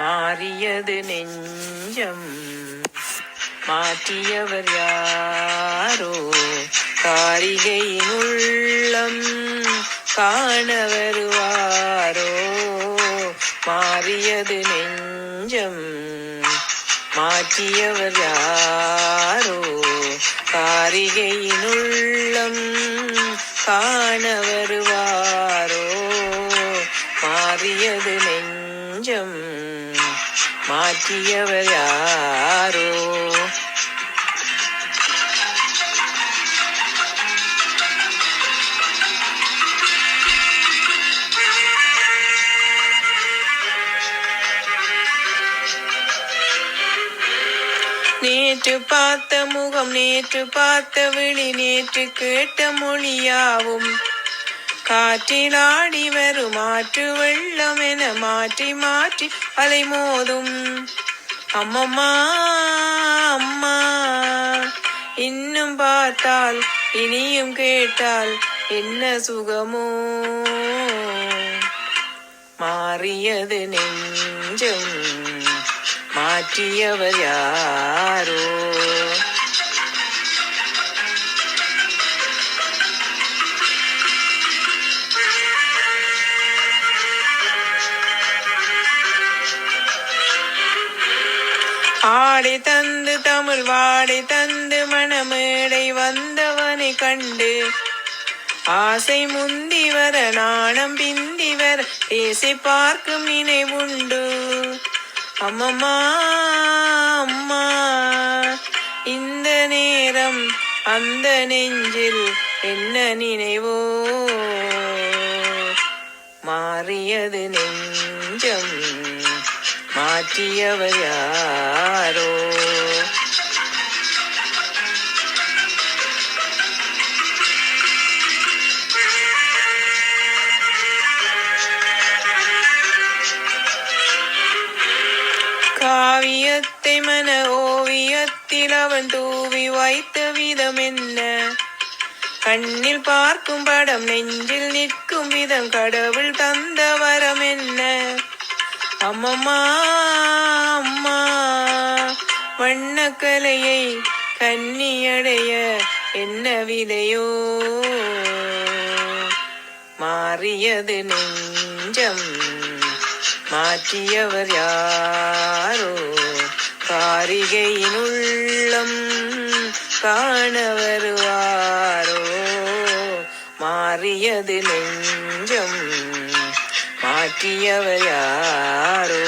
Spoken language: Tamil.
மாறியது நெஞ்சம் மாற்றியவர் யாரோ காரிகையின் உள்ளம் காண வருவாரோ. மாறியது நெஞ்சம் மாற்றியவர் யாரோ காரிகையின் உள்ளம் காண வருவாரோ. மாறியது நெஞ்சம் மாற்றியவர் யாரோ. நேற்று பார்த்த முகம் நேற்று பார்த்த விழி நேற்று கேட்ட மொழியாவும் காற்றில் ஆடி வரும் ஆற்று வெள்ளம் என மாற்றி மாற்றி அலை மோதும். அம்மம்மா அம்மா இன்னும் பார்த்தால் இனியும் கேட்டால் என்ன சுகமோ. மாறியது நெஞ்சம் மாற்றியவர் யாரோ. ஆடை தந்து தமிழ் வாடை தந்து மணமேடை வந்தவனை கண்டு ஆசை முந்தி வர நாணம் பிந்தி வர பேசி பார்க்கும் நினைவுண்டு. அம்மம்மா அம்மா இந்த நேரம் அந்த நெஞ்சில் என்ன நினைவோ. மாறியது நெஞ்சம் மாற்றியவர் யாரோ. காவியத்தை மன ஓவியத்தில் அவன் தூவி வைத்த விதம் என்ன, கண்ணில் பார்க்கும் படம் நெஞ்சில் நிற்கும் விதம் கடவுள் தந்த வரம் என்ன. அம்மம்மா அம்மா வண்ணக்கலையை கன்னியடைய என்ன விலையோ. மாறியது நெஞ்சம் மாற்றியவர் யாரோ காரிகையின் உள்ளம் காண வருவாரோ. மாறியது நெஞ்சம் மாற்றியவர் யாரோ.